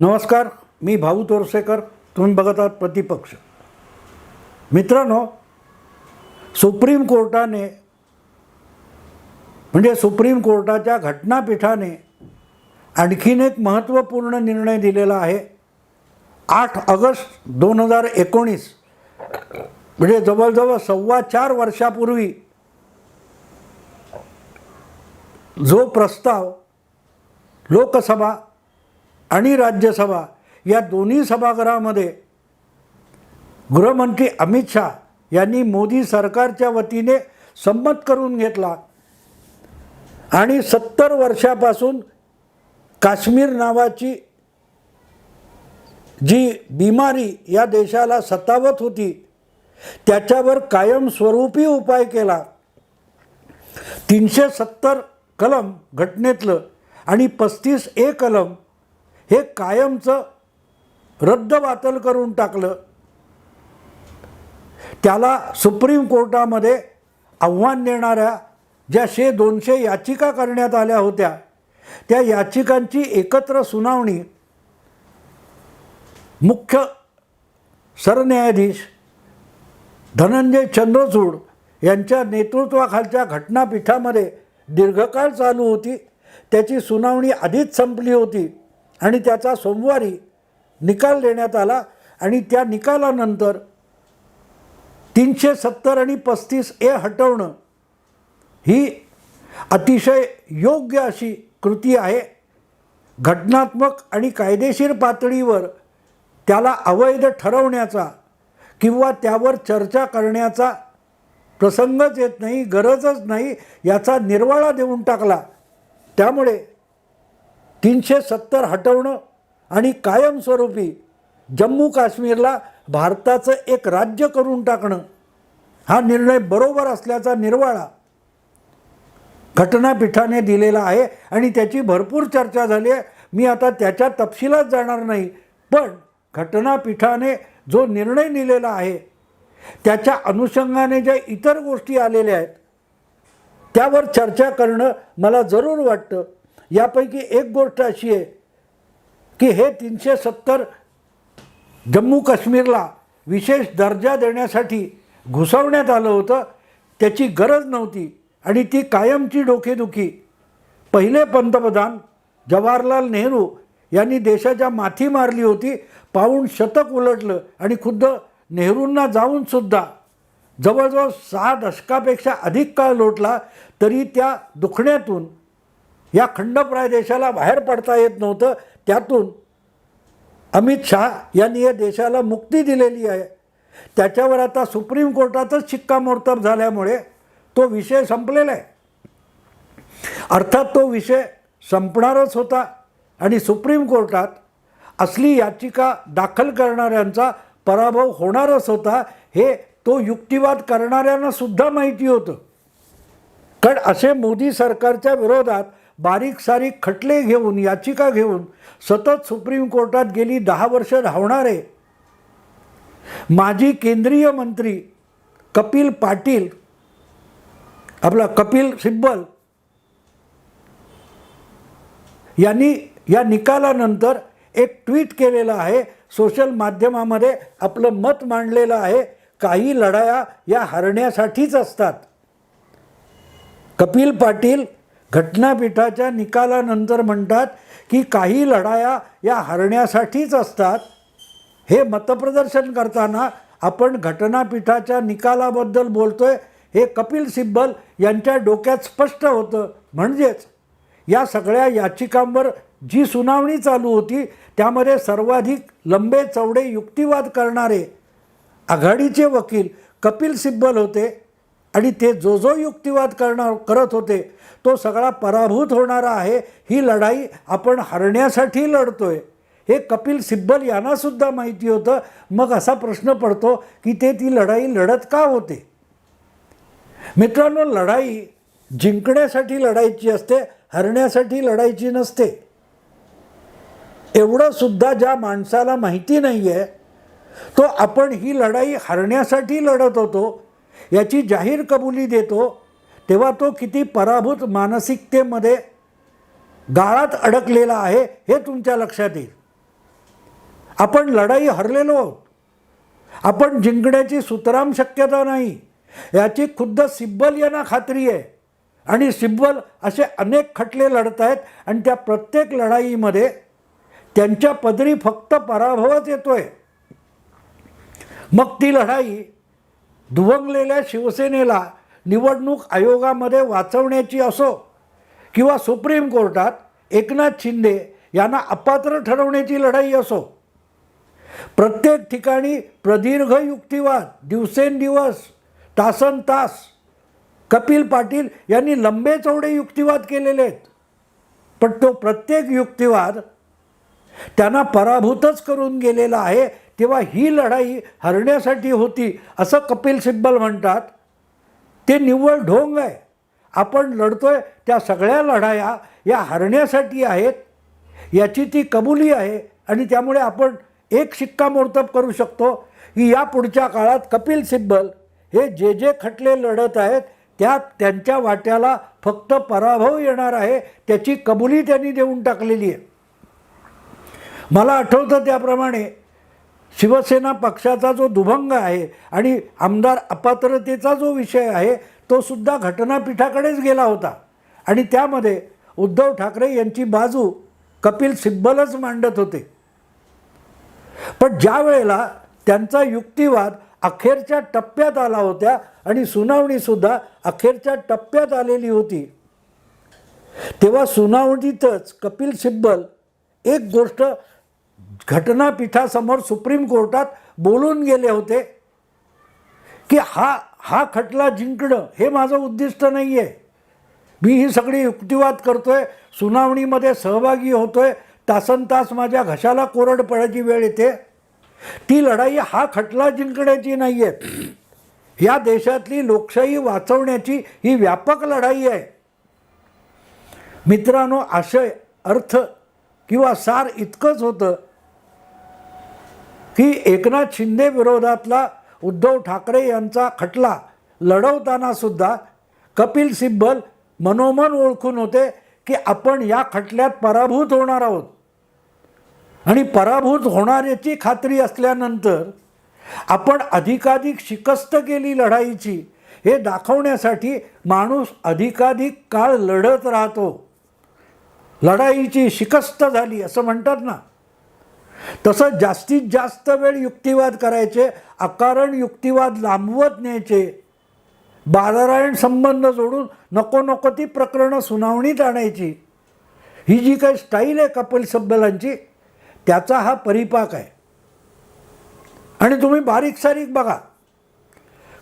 नमस्कार, मी भाऊ तोरसेकर. तुम्ही बघत आहात प्रतिपक्ष. मित्रांनो, सुप्रीम कोर्टाने म्हणजे सुप्रीम कोर्टाच्या घटनापीठाने आणखीन एक महत्त्वपूर्ण निर्णय दिलेला आहे. 8 ऑगस्ट 2019 म्हणजे जवळजवळ 4.25 वर्षापूर्वी जो प्रस्ताव लोकसभा आणि राज्यसभा या दोन्ही सभागृहामध्ये गृहमंत्री अमित शाह यांनी मोदी सरकारच्या वतीने संमत करून घेतला आणि 70 वर्षापासून काश्मीर नावाची जी बिमारी या देशाला सतावत होती त्याच्यावर कायमस्वरूपी उपाय केला. 370 कलम घटनेतलं आणि 35A कलम हे कायमचं रद्दबातल करून टाकलं. त्याला सुप्रीम कोर्टामध्ये आव्हान देणाऱ्या ज्या 100-200 याचिका करण्यात आल्या होत्या त्या याचिकांची एकत्र सुनावणी मुख्य सरन्यायाधीश धनंजय चंद्रचूड यांच्या नेतृत्वाखालच्या घटनापीठामध्ये दीर्घकाळ चालू होती. त्याची सुनावणी आधीच संपली होती आणि त्याचा सोमवारी निकाल देण्यात आला आणि त्या निकालानंतर 370 आणि 35A हटवणं ही अतिशय योग्य अशी कृती आहे. घटनात्मक आणि कायदेशीर पातळीवर त्याला अवैध ठरवण्याचा किंवा त्यावर चर्चा करण्याचा प्रसंगच येत नाही, गरजच नाही, याचा निर्वाळा देऊन टाकला. त्यामुळे 370 हटवणं आणि कायमस्वरूपी जम्मू काश्मीरला भारताचं एक राज्य करून टाकणं हा निर्णय बरोबर असल्याचा निर्वाळा घटनापीठाने दिलेला आहे आणि त्याची भरपूर चर्चा झाली आहे. मी आता त्याच्या तपशिलात जाणार नाही, पण घटनापीठाने जो निर्णय दिलेला आहे त्याच्या अनुषंगाने ज्या इतर गोष्टी आलेल्या आहेत त्यावर चर्चा करणं मला जरूर वाटतं. यापैकी एक गोष्ट अशी आहे की हे 370 जम्मू काश्मीरला विशेष दर्जा देण्यासाठी घुसवण्यात आलं होतं. त्याची गरज नव्हती आणि ती कायमची डोकेदुखी पहिले पंतप्रधान जवाहरलाल नेहरू यांनी देशाच्या माथी मारली होती. पाऊण शतक उलटलं आणि खुद्द नेहरूंना जाऊनसुद्धा जवळजवळ 6 दशकापेक्षा अधिक काळ लोटला तरी त्या दुखण्यातून या खंडप्राय देशाला बाहेर पडता येत नव्हतं. त्यातून अमित शाह यांनी या देशाला मुक्ती दिलेली आहे. त्याच्यावर आता सुप्रीम कोर्टातच शिक्कामोर्तब झाल्यामुळे तो विषय संपलेला आहे. अर्थात तो विषय संपणारच होता आणि सुप्रीम कोर्टात असली याचिका दाखल करणाऱ्यांचा पराभव होणारच होता हे तो युक्तिवाद करणाऱ्यांना सुद्धा माहिती होतं. कारण असे मोदी सरकारच्या विरोधात बारीक सारीक खटले घेऊन याचिका घेऊन सतत सुप्रीम कोर्टात गेली 10 वर्ष धावणारे माजी केंद्रीय मंत्री कपिल पाटील, आपला कपिल सिब्बल यांनी या निकालानंतर एक ट्विट केलेलं आहे. सोशल माध्यमामध्ये आपलं मत मांडलेलं आहे. काही लढाया या हरण्यासाठीच असतात. कपिल पाटील घटनापीठाच्या निकालानंतर म्हणतात की काही लढाया या हरण्यासाठीच असतात. हे मतप्रदर्शन करताना आपण घटनापीठाच्या निकालाबद्दल बोलतोय हे कपिल सिब्बल यांच्या डोक्यात स्पष्ट होतं. म्हणजेच या सगळ्या याचिकांवर जी सुनावणी चालू होती त्यामध्ये सर्वाधिक लंबे चौडे युक्तिवाद करणारे आघाडीचे वकील कपिल सिब्बल होते आणि ते जो युक्तिवाद करत होते तो सगळा पराभूत होणारा आहे. ही लढाई आपण हरण्यासाठी लढतोय हे कपिल सिब्बल यांनासुद्धा माहिती होतं. मग असा प्रश्न पडतो की ते ती लढाई लढत का होते. मित्रांनो, लढाई जिंकण्यासाठी लढायची असते, हरण्यासाठी लढायची नसते. एवढं सुद्धा ज्या माणसाला माहिती नाही आहे तो आपण ही लढाई हरण्यासाठी लढत होतो याची जाहीर कबुली देतो तेव्हा तो किती पराभूत मानसिकतेमध्ये गाळात अडकलेला आहे हे तुमच्या लक्षात येईल. आपण लढाई हरलेलो आहोत. आपण जिंकण्याची सुतराम शक्यता नाही याची खुद्द सिब्बल यांना खात्री आहे. आणि सिब्बल असे अनेक खटले लढत आहेत आणि त्या प्रत्येक लढाईमध्ये त्यांच्या पदरी फक्त पराभवच येतोय. मग ती लढाई दुभंगलेल्या शिवसेनेला निवडणूक आयोगामध्ये वाचवण्याची असो किंवा सुप्रीम कोर्टात एकनाथ शिंदे यांना अपात्र ठरवण्याची लढाई असो, प्रत्येक ठिकाणी प्रदीर्घ युक्तिवाद, दिवसेंदिवस, तासनतास कपिल पाटील यांनी लंबे चौडे युक्तिवाद केलेले आहेत. पण तो प्रत्येक युक्तिवाद त्यांना पराभूतच करून गेलेला आहे. तेव्हा ही लढाई हरण्यासाठी होती असं कपिल सिब्बल म्हणतात. ते निव्वळ ढोंग आहे. आपण लढतोय त्या सगळ्या लढाया या हरण्यासाठी आहेत याची ती कबुली आहे. आणि त्यामुळे आपण एक शिक्कामोर्तब करू शकतो की या पुढच्या काळात कपिल सिब्बल हे जे जे खटले लढत आहेत त्यात त्यांच्या वाट्याला फक्त पराभव येणार आहे त्याची कबुली त्यांनी देऊन टाकलेली आहे. मला आठवतं त्याप्रमाणे शिवसेना पक्षाचा जो दुभंग आहे आणि आमदार अपात्रतेचा जो विषय आहे तो सुद्धा घटनापीठाकडेच गेला होता. आणि त्यामध्ये उद्धव ठाकरे यांची बाजू कपिल सिब्बलच मांडत होते. पण ज्या वेळेला त्यांचा युक्तिवाद अखेरच्या टप्प्यात आला होता आणि सुनावणीसुद्धा अखेरच्या टप्प्यात आलेली होती, तेव्हा सुनावणीतच कपिल सिब्बल एक गोष्ट घटनापीठासमोर सुप्रीम कोर्टात बोलून गेले होते की हा खटला जिंकणं हे माझं उद्दिष्ट नाही आहे. मी ही सगळी युक्तिवाद करतोय, सुनावणीमध्ये सहभागी होतोय, तासनतास माझ्या घशाला कोरड पडायची वेळ येते. ती लढाई हा खटला जिंकण्याची नाही आहे. या देशातली लोकशाही वाचवण्याची ही व्यापक लढाई आहे. मित्रांनो, आशय, अर्थ किंवा सार इतकंच होतं की एकनाथ शिंदे विरोधातला उद्धव ठाकरे यांचा खटला लढवताना सुद्धा कपिल सिब्बल मनोमन ओळखून होते की आपण या खटल्यात पराभूत होणार आहोत. आणि पराभूत होणाऱ्याची खात्री असल्यानंतर आपण अधिकाधिक शिकस्त केली लढाईची हे दाखवण्यासाठी माणूस अधिकाधिक काळ लढत राहतो. लढाईची शिकस्त झाली असं म्हणतात ना, तसं जास्तीत जास्त वेळ युक्तिवाद करायचे, अकारण युक्तिवाद लांबवत न्यायचे, बादरायण संबंध जोडून नको नको ती प्रकरणं सुनावणीत आणायची, ही जी काही स्टाईल आहे कपिल सिब्बलांची त्याचा हा परिपाक आहे. आणि तुम्ही बारीक सारीक बघा,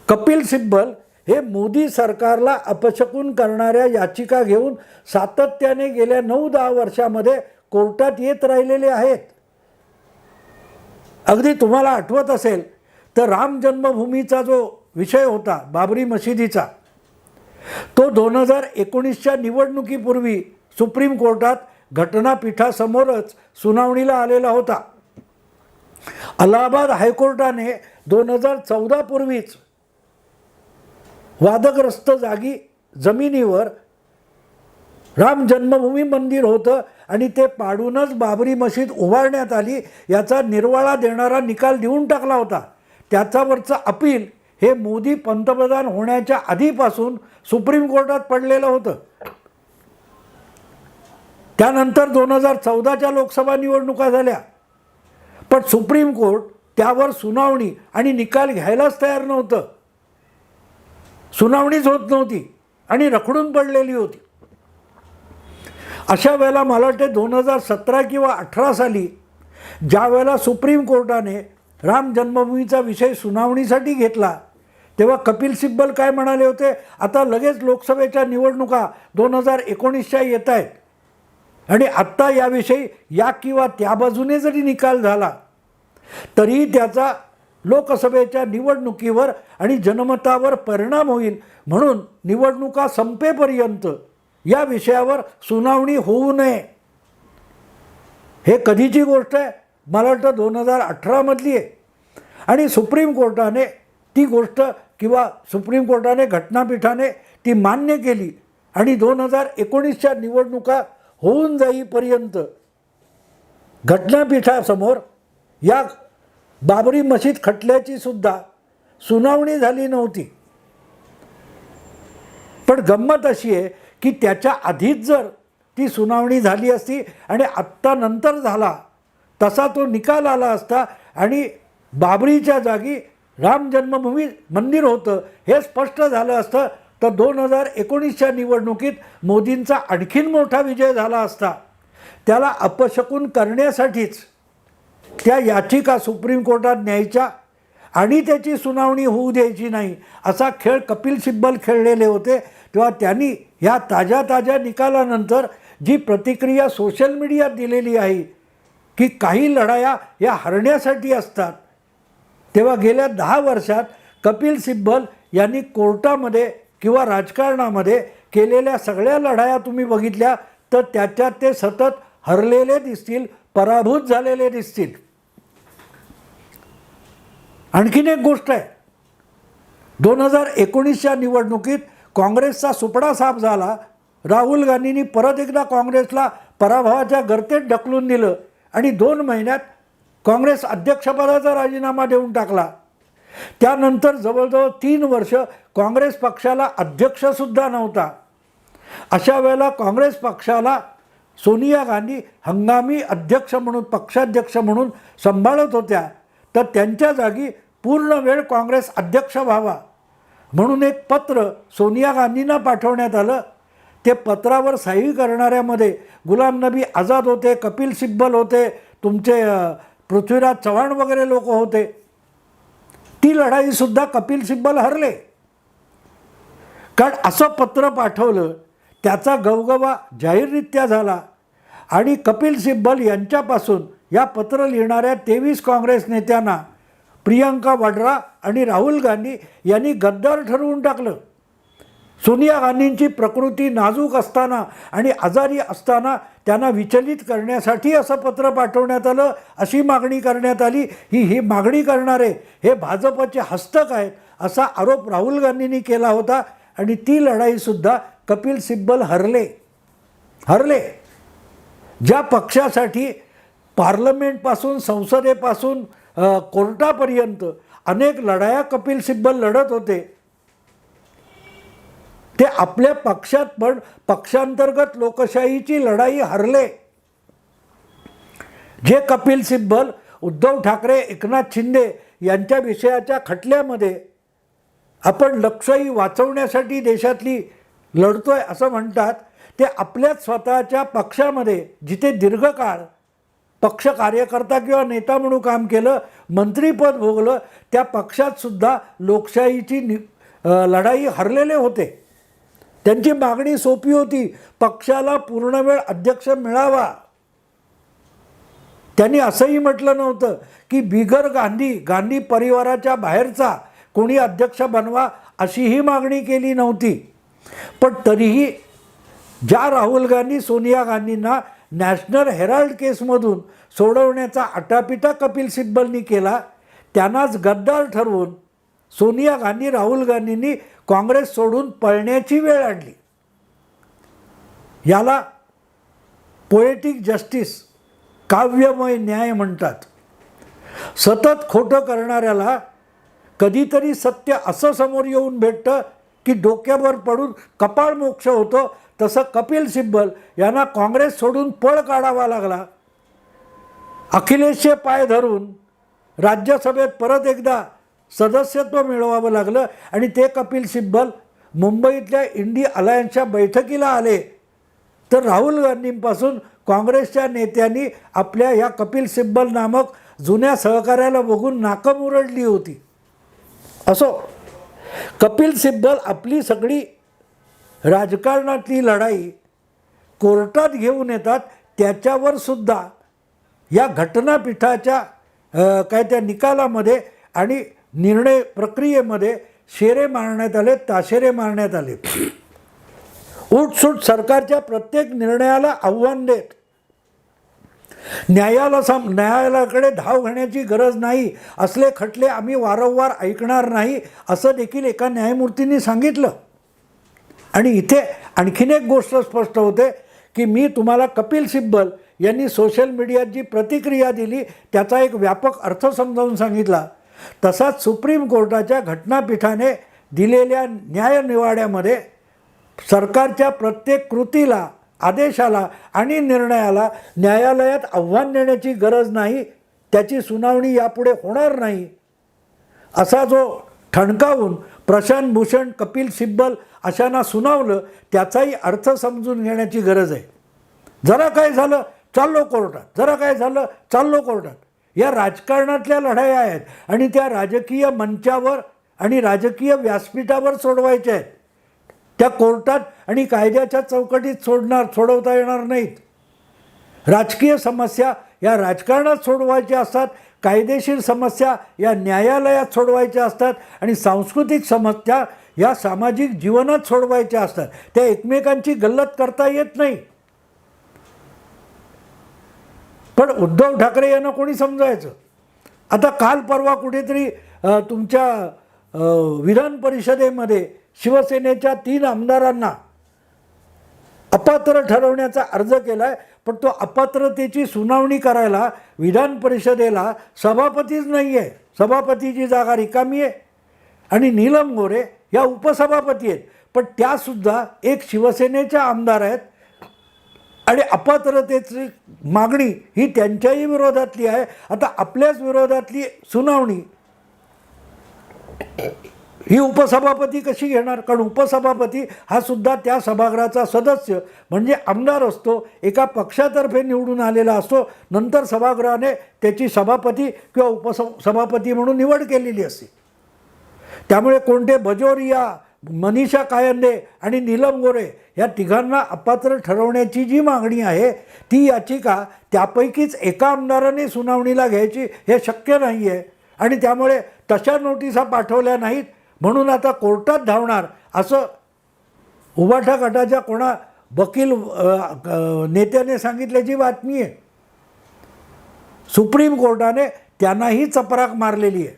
कपिल सिब्बल हे मोदी सरकारला अपशकुन करणाऱ्या याचिका घेऊन सातत्याने गेल्या 9-10 वर्षामध्ये कोर्टात येत राहिलेले आहेत. अगदी तुम्हाला आठवत असेल तर राम जन्मभूमीचा जो विषय होता बाबरी मशिदीचा, तो 2019च्या निवडणुकीपूर्वी सुप्रीम कोर्टात घटनापीठासमोरच सुनावणीला आलेला होता. अलाहाबाद हायकोर्टाने 2014 पूर्वीच वादग्रस्त जमिनीवर राम जन्मभूमी मंदिर होतं आणि ते पाडूनच बाबरी मशीद उभारण्यात आली याचा निर्वाळा देणारा निकाल देऊन टाकला होता. त्याच्यावरचं अपील हे मोदी पंतप्रधान होण्याच्या आधीपासून सुप्रीम कोर्टात पडलेलं होतं. त्यानंतर 2014च्या लोकसभा निवडणुका झाल्या, पण सुप्रीम कोर्ट त्यावर सुनावणी आणि निकाल घ्यायलाच तयार नव्हतं. सुनावणीच होत नव्हती आणि रखडून पडलेली होती. अशा वेळेला मला वाटते 2017 किंवा 18 साली ज्या वेळेला सुप्रीम कोर्टाने राम जन्मभूमीचा विषय सुनावणीसाठी घेतला तेव्हा कपिल सिब्बल काय म्हणाले होते, आता लगेच लोकसभेच्या निवडणुका 2019च्या येत आहेत आणि आत्ता याविषयी या किंवा त्या बाजूने जरी निकाल झाला तरी त्याचा लोकसभेच्या निवडणुकीवर आणि जनमतावर परिणाम होईल, म्हणून निवडणुका संपेपर्यंत या विषयावर सुनावणी होऊ नये. हे कधीची गोष्ट आहे, मला वाटतं 2018 मधली आहे. आणि सुप्रीम कोर्टाने ती गोष्ट किंवा सुप्रीम कोर्टाने घटनापीठाने ती मान्य केली आणि 2019च्या निवडणुका होऊन जाईपर्यंत घटनापीठासमोर या बाबरी मशीद खटल्याची सुद्धा सुनावणी झाली नव्हती. पण गंमत अशी आहे की त्याच्या आधीच जर ती सुनावणी झाली असती आणि आत्ता नंतर झाला तसा तो निकाल आला असता आणि बाबरीच्या जागी राम जन्मभूमी मंदिर होतं हे स्पष्ट झालं असतं तर 2019च्या निवडणुकीत मोदींचा आणखीन मोठा विजय झाला असता. त्याला अपशकुन करण्यासाठीच त्या याचिका सुप्रीम कोर्टात न्यायच्या आणि त्याची सुनावणी होऊ द्यायची नाही असा खेळ कपिल सिब्बल खेळलेले होते. तेव्हा त्यांनी ह्या ताज्या निकालानंतर जी प्रतिक्रिया सोशल मीडियात दिलेली आहे की काही लढाया या हरण्यासाठी असतात, तेव्हा गेल्या 10 वर्षात कपिल सिब्बल यांनी कोर्टामध्ये किंवा राजकारणामध्ये केलेल्या सगळ्या लढाया तुम्ही बघितल्या तर त्याच्यात ते सतत हरलेले दिसतील, पराभूत झालेले दिसतील. आणखीन एक गोष्ट आहे, 2019च्या निवडणुकीत काँग्रेसचा सुपडा साफ झाला. राहुल गांधींनी परत एकदा काँग्रेसला पराभवाच्या गर्तेत ढकलून दिलं आणि 2 महिन्यात काँग्रेस अध्यक्षपदाचा राजीनामा देऊन टाकला. त्यानंतर जवळजवळ 3 वर्ष काँग्रेस पक्षाला अध्यक्षसुद्धा नव्हता. अशा वेळेला काँग्रेस पक्षाला सोनिया गांधी हंगामी अध्यक्ष म्हणून पक्षाध्यक्ष म्हणून सांभाळत होत्या. तर त्यांच्या जागी पूर्ण वेळ काँग्रेस अध्यक्ष व्हावा म्हणून एक पत्र सोनिया गांधींना पाठवण्यात आलं. ते पत्रावर सही करणाऱ्यामध्ये गुलाम नबी आझाद होते, कपिल सिब्बल होते, तुमचे पृथ्वीराज चव्हाण वगैरे लोक होते. ती लढाईसुद्धा कपिल सिब्बल हरले. कारण असं पत्र पाठवलं त्याचा गवगवा जाहीररित्या झाला आणि कपिल सिब्बल यांच्यापासून या पत्र लिहिणाऱ्या 23 काँग्रेस नेत्यांना प्रियंका वाड्रा आणि राहुल गांधी यांनी गद्दार ठरवून टाकलं. सोनिया गांधींची प्रकृती नाजूक असताना आणि आजारी असताना त्यांना विचलित करण्यासाठी असं पत्र पाठवण्यात आलं, अशी मागणी करण्यात आली. ही मागणी करणारे हे भाजपचे हस्तक आहेत असा आरोप राहुल गांधींनी केला होता आणि ती लढाईसुद्धा कपिल सिब्बल हरले. ज्या पक्षासाठी पार्लमेंटपासून संसदेपासून कोर्टापर्यंत अनेक लढाया कपिल सिब्बल लढत होते, ते आपल्या पक्षात पण पक्षांतर्गत लोकशाहीची लढाई हरले. जे कपिल सिब्बल उद्धव ठाकरे, एकनाथ शिंदे यांच्या विषयाच्या खटल्यामध्ये आपण लोकशाही वाचवण्यासाठी देशातली लढतोय असं म्हणतात, ते आपल्याच स्वतःच्या पक्षामध्ये जिथे दीर्घकाळ पक्ष कार्यकर्ता किंवा नेता म्हणून काम केलं, मंत्रीपद भोगलं, त्या पक्षात सुद्धा लोकशाहीची लढाई हरलेले होते. त्यांची मागणी सोपी होती, पक्षाला पूर्णवेळ अध्यक्ष मिळावा. त्यांनी असंही म्हटलं नव्हतं की बिगर गांधी परिवाराच्या बाहेरचा कोणी अध्यक्ष बनवा अशीही मागणी केली नव्हती. पण तरीही ज्या राहुल गांधी सोनिया गांधींना नॅशनल हेराल्ड केसमधून सोडवण्याचा आटापिटा कपिल सिब्बलनी केला, त्यांनाच गद्दार ठरवून सोनिया गांधी राहुल गांधींनी काँग्रेस सोडून पळण्याची वेळ आणली. याला पोएटिक जस्टिस, काव्यमय न्याय म्हणतात. सतत खोटं करणाऱ्याला कधीतरी सत्य असं समोर येऊन भेटतं की डोक्यावर पडून कपाळ मोक्ष होतं. तसं कपिल सिब्बल यांना काँग्रेस सोडून पळ काढावा लागला. अखिलेशचे पाय धरून राज्यसभेत परत एकदा सदस्यत्व मिळवावं लागलं आणि ते कपिल सिब्बल मुंबईतल्या इंडी अलायन्सच्या बैठकीला आले तर राहुल गांधींपासून काँग्रेसच्या नेत्यांनी आपल्या या कपिल सिब्बल नामक जुन्या सहकार्याला बघून नाकं मुरडली होती. असो, कपिल सिब्बल आपली सगळी राजकारणातली लढाई कोर्टात घेऊन येतात. त्याच्यावर सुद्धा या घटनापीठाच्या काय त्या निकालामध्ये आणि निर्णय प्रक्रियेमध्ये शेरे मारण्यात आले, ताशेरे मारण्यात आले. उठसूट सरकारच्या प्रत्येक निर्णयाला आव्हान देत न्यायालयाकडे धाव घेण्याची गरज नाही, असले खटले आम्ही वारंवार ऐकणार नाही असं देखील एका न्यायमूर्तींनी सांगितलं. आणि इथे आणखीन एक गोष्ट स्पष्ट होते की मी तुम्हाला कपिल सिब्बल यांनी सोशल मीडियात जी प्रतिक्रिया दिली त्याचा एक व्यापक अर्थ समजावून सांगितला. तसाच सुप्रीम कोर्टाच्या घटनापीठाने दिलेल्या न्यायनिवाड्यामध्ये सरकारच्या प्रत्येक कृतीला, आदेशाला आणि निर्णयाला न्यायालयात आव्हान देण्याची गरज नाही, त्याची सुनावणी यापुढे होणार नाही असा जो ठणकावून प्रशांत भूषण, कपिल सिब्बल अशांना सुनावलं त्याचाही अर्थ समजून घेण्याची गरज आहे. जरा काय झालं चाललो कोर्टात, जरा काय झालं चाललो कोर्टात. या राजकारणातल्या लढाया आहेत आणि त्या राजकीय मंचावर आणि राजकीय व्यासपीठावर सोडवायच्या आहेत. त्या कोर्टात आणि कायद्याच्या चौकटीत सोडवता येणार नाहीत. राजकीय समस्या या राजकारणात सोडवायच्या असतात, कायदेशीर समस्या या न्यायालयात सोडवायच्या असतात आणि सांस्कृतिक समस्या या सामाजिक जीवनात सोडवायच्या असतात. त्या एकमेकांची गल्लत करता येत नाही. पण उद्धव ठाकरे यांना कोणी समजायचं. आता काल परवा कुठेतरी तुमच्या विधान परिषदेमध्ये शिवसेनेच्या 3 आमदारांना अपात्र ठरवण्याचा अर्ज केला आहे, पण तो अपात्रतेची सुनावणी करायला विधान परिषदेला सभापतीच नाही आहे. सभापतीची जागा रिकामी आहे आणि नीलम गोरे या उपसभापती आहेत, पण त्यासुद्धा एक शिवसेनेच्या आमदार आहेत आणि अपात्रतेची मागणी ही त्यांच्याही विरोधातली आहे. आता आपल्याच विरोधातली सुनावणी ही उपसभापती कशी घेणार? कारण उपसभापती हा सुद्धा त्या सभागृहाचा सदस्य म्हणजे आमदार असतो, एका पक्षातर्फे निवडून आलेला असतो, नंतर सभागृहाने त्याची सभापती किंवा उपसभापती म्हणून निवड केलेली असते. त्यामुळे कोणते बजोरिया, मनीषा कायंदे आणि नीलम गोरे या तिघांना अपात्र ठरवण्याची जी मागणी आहे ती याचिका त्यापैकीच एका आमदाराने सुनावणीला घ्यायची हे शक्य नाही आहे आणि त्यामुळे तशा नोटिसा पाठवल्या नाहीत म्हणून आता कोर्टात धावणार असं उभाटा गटाच्या कोणा वकील नेत्याने सांगितल्याची बातमी आहे. सुप्रीम कोर्टाने त्यांनाही चपराक मारलेली आहे.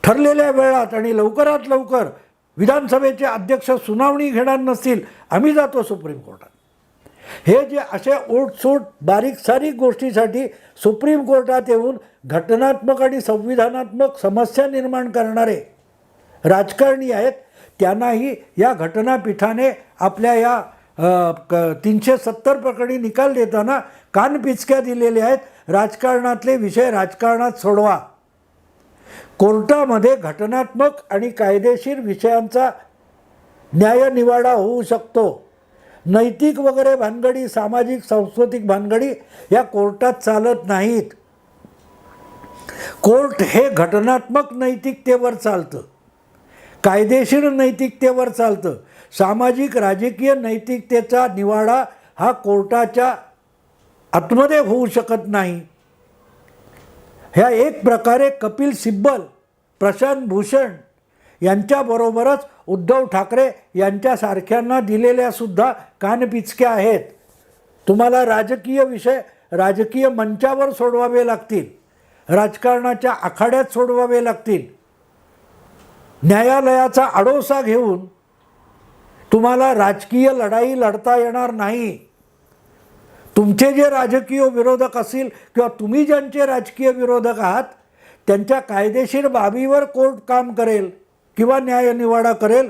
ठरलेल्या वेळात आणि लवकरात लवकर विधानसभेचे अध्यक्ष सुनावणी घेणार नसतील, आम्ही जातो सुप्रीम कोर्टात. हे जे अशा ओटसूट बारीक सारीक गोष्टीसाठी सुप्रीम कोर्टात येऊन घटनात्मक आणि संविधानात्मक समस्या निर्माण करणारे राजकारणी आहेत, त्यांनाही या घटनापीठाने आपल्या या 370 प्रकरणी निकाल देताना कानपिचक्या दिलेल्या आहेत. राजकारणातले विषय राजकारणात सोडवा. कोर्टामध्ये घटनात्मक आणि कायदेशीर विषयांचा न्यायनिवाडा होऊ शकतो. नैतिक वगैरे भानगडी, सामाजिक सांस्कृतिक भानगडी या कोर्टात चालत नाहीत. कोर्ट हे घटनात्मक नैतिकतेवर चालतं, कायदेशीर नैतिकतेवर चालतं. सामाजिक राजकीय नैतिकतेचा निवाडा हा कोर्टाच्या आतमध्ये होऊ शकत नाही. ह्या एक प्रकारे कपिल सिब्बल, प्रशांत भूषण यांच्याबरोबरच उद्धव ठाकरे यांच्यासारख्यांना दिलेल्या सुद्धा कानपिचक्या आहेत. तुम्हाला राजकीय विषय राजकीय मंचावर सोडवावे लागतील, राजकारणाच्या आखाड्यात सोडवावे लागतील. न्यायालयाचा आडोसा घेऊन तुम्हाला राजकीय लढाई लढता येणार नाही. तुमचे जे राजकीय विरोधक असतील किंवा तुम्ही ज्यांचे राजकीय विरोधक आहात त्यांच्या कायदेशीर बाबीवर कोर्ट काम करेल किंवा न्यायनिवाडा करेल,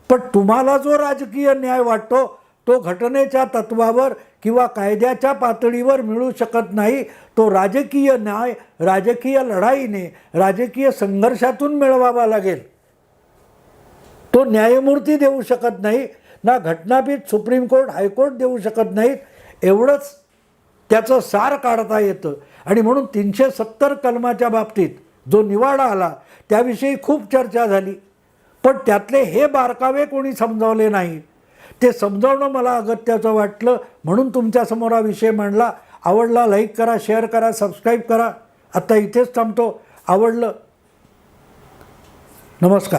पण तुम्हाला जो राजकीय न्याय वाटतो तो घटनेच्या तत्वावर किंवा कायद्याच्या पातळीवर मिळू शकत नाही. तो राजकीय न्याय राजकीय लढाईने, राजकीय संघर्षातून मिळवावा लागेल. तो न्यायमूर्ती देऊ शकत नाही, ना घटनापीठ, सुप्रीम कोर्ट, हायकोर्ट देऊ शकत नाहीत. एवढंच त्याचं सार काढता येतं. आणि म्हणून 370 कलमाच्या बाबतीत जो निवाडा आला त्याविषयी खूप चर्चा झाली, पण त्यातले हे बारकावे कोणी समजावले नाही. ते समजावणं मला अगत्याचं वाटलं म्हणून तुमच्यासमोर हा विषय मांडला. आवडला लाईक करा, शेअर करा, सबस्क्राईब करा. आता इथेच थांबतो. आवडलं. नमस्कार.